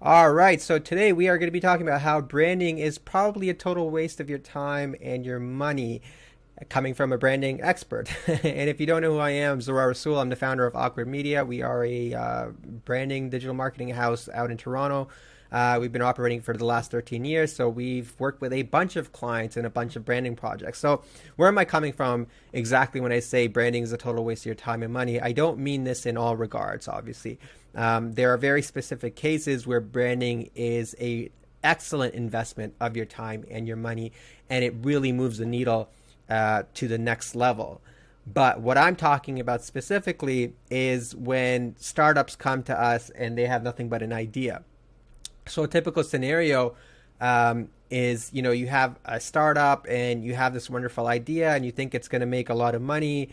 All right, so today we are going to be talking about how branding is probably a total waste of your time and your money, coming from a branding expert. And if you don't know who I am, Zorar Rasul, I'm the founder of Awkward Media. We are a branding digital marketing house out in Toronto. We've been operating for the last 13 years, so we've worked with a bunch of clients and a bunch of branding projects. So where am I coming from exactly when I say branding is a total waste of your time and money? I don't mean this in all regards, obviously. There are very specific cases where branding is a excellent investment of your time and your money, and it really moves the needle to the next level. But what I'm talking about specifically is when startups come to us and they have nothing but an idea. So a typical scenario is, you have a startup and you have this wonderful idea and you think it's going to make a lot of money.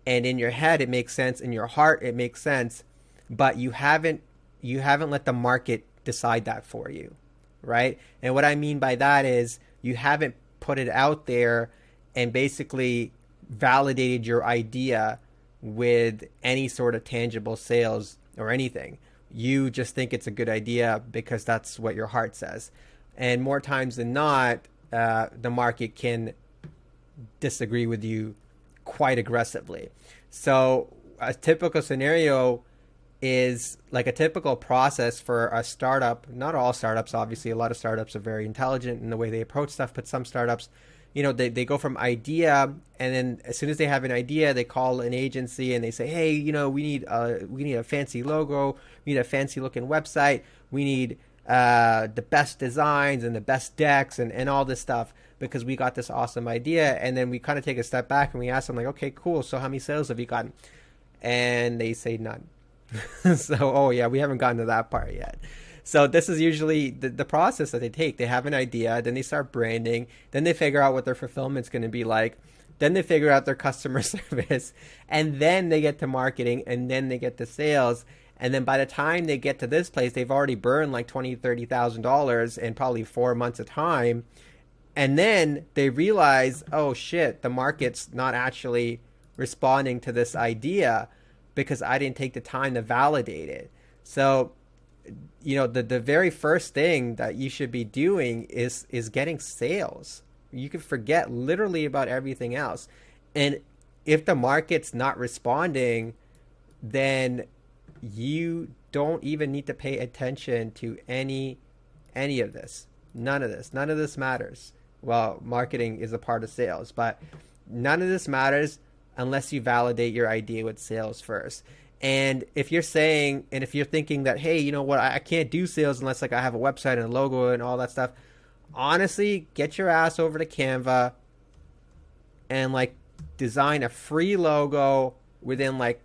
And in your head, it makes sense. In your heart, it makes sense. But you haven't let the market decide that for you, right? And what I mean by that is you haven't put it out there and basically validated your idea with any sort of tangible sales or anything. You just think it's a good idea because that's what your heart says. And more times than not, the market can disagree with you quite aggressively. So a typical scenario is like a typical process for a startup. Not all startups, obviously. A lot of startups are very intelligent in the way they approach stuff, but some startups, they go from idea, and then as soon as they have an idea, they call an agency and they say, hey, we need a fancy logo, we need a fancy looking website, we need the best designs and the best decks and all this stuff because we got this awesome idea. And then we kind of take a step back and we ask them like, okay, cool. So how many sales have you gotten? And they say none. So, oh yeah, we haven't gotten to that part yet. So this is usually the process that they take. They have an idea, then they start branding, then they figure out what their fulfillment's going to be like, then they figure out their customer service, and then they get to marketing, and then they get to sales. And then by the time they get to this place, they've already burned like $20,000-$30,000 in probably 4 months of time. And then they realize, oh shit, the market's not actually responding to this idea because I didn't take the time to validate it. So, the very first thing that you should be doing is getting sales. You can forget literally about everything else. And if the market's not responding, then you don't even need to pay attention to any of this. None of this. None of this matters. Well, marketing is a part of sales, but none of this matters unless you validate your idea with sales first. And if you're thinking that, hey, you know what, I can't do sales unless like I have a website and a logo and all that stuff. Honestly, get your ass over to Canva and like design a free logo within like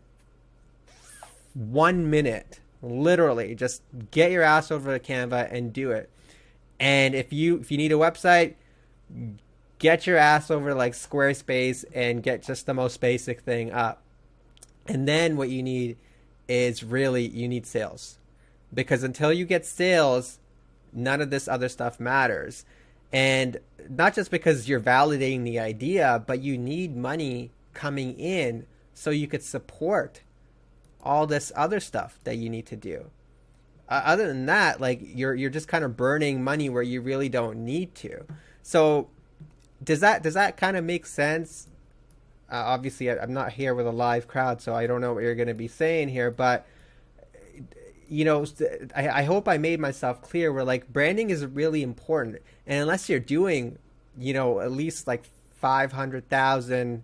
1 minute. Literally, just get your ass over to Canva and do it. And if you need a website, get your ass over to like Squarespace and get just the most basic thing up. And then what you need is you need sales. Because until you get sales, none of this other stuff matters. And not just because you're validating the idea, but you need money coming in so you could support all this other stuff that you need to do. Other than that, like you're just kind of burning money where you really don't need to. So does that kind of make sense? Obviously, I'm not here with a live crowd, so I don't know what you're going to be saying here. But, I hope I made myself clear where, like, branding is really important. And unless you're doing, at least, like, 500,000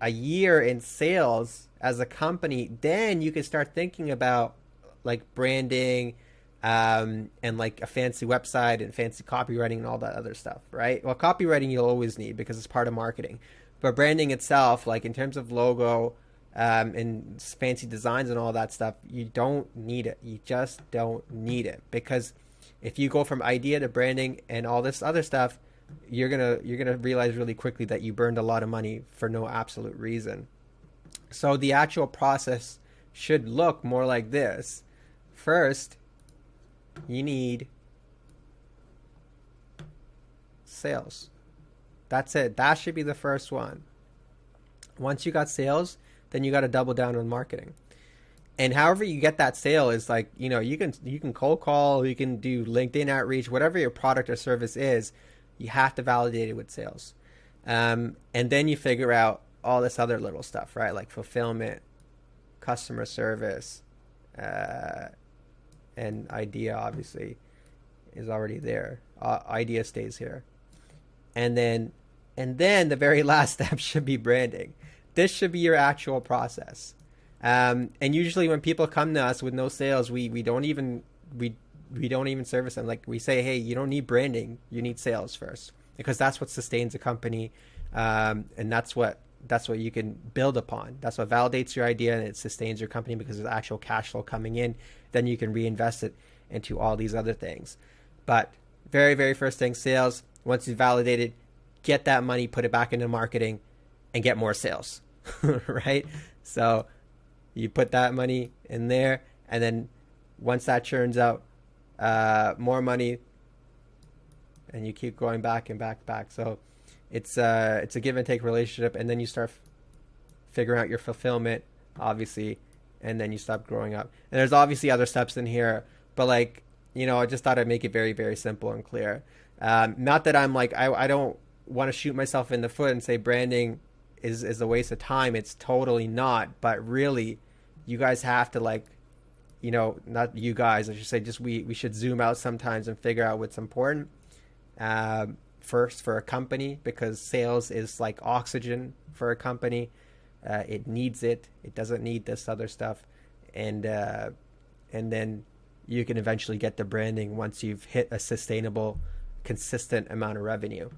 a year in sales as a company, then you can start thinking about, like, branding and, like, a fancy website and fancy copywriting and all that other stuff, right? Well, copywriting you'll always need because it's part of marketing. But branding itself, like in terms of logo and fancy designs and all that stuff, you don't need it. You just don't need it. Because if you go from idea to branding and all this other stuff, you're gonna realize really quickly that you burned a lot of money for no absolute reason. So the actual process should look more like this. First, you need sales. That's it. That should be the first one. Once you got sales, then you got to double down on marketing. And however you get that sale is like, you can cold call, you can do LinkedIn outreach, whatever your product or service is, you have to validate it with sales. And then you figure out all this other little stuff, right? Like fulfillment, customer service, and idea obviously is already there. Idea stays here. And then the very last step should be branding. This should be your actual process. And usually when people come to us with no sales, we don't even service them. Like we say, hey, you don't need branding, you need sales first, because that's what sustains a company, and that's what you can build upon. That's what validates your idea, and it sustains your company because there's actual cash flow coming in. Then you can reinvest it into all these other things. But very, very first thing, sales. Once you've validated, get that money, put it back into marketing, and get more sales, right? So you put that money in there, and then once that churns out more money, and you keep going back and back. So it's a give and take relationship, and then you start figuring out your fulfillment, obviously, and then you stop growing up. And there's obviously other steps in here, but like, I just thought I'd make it very, very simple and clear. Not that I'm like, I don't want to shoot myself in the foot and say branding is a waste of time. It's totally not. But really, you guys have to, like, not you guys, I should say, just we should zoom out sometimes and figure out what's important first for a company, because sales is like oxygen for a company. It needs it. It doesn't need this other stuff. And then you can eventually get the branding once you've hit a sustainable, consistent amount of revenue.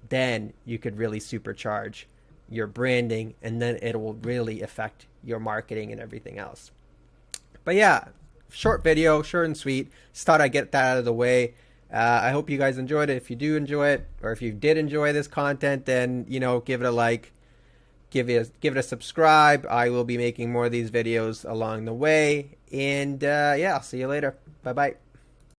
Then you could really supercharge your branding, and then it will really affect your marketing and everything else. But yeah, short video, short and sweet. Just thought I'd get that out of the way. I hope you guys enjoyed it. If you do enjoy it, or if you did enjoy this content, then give it a like, give it a subscribe. I will be making more of these videos along the way, and yeah, I'll see you later. Bye bye.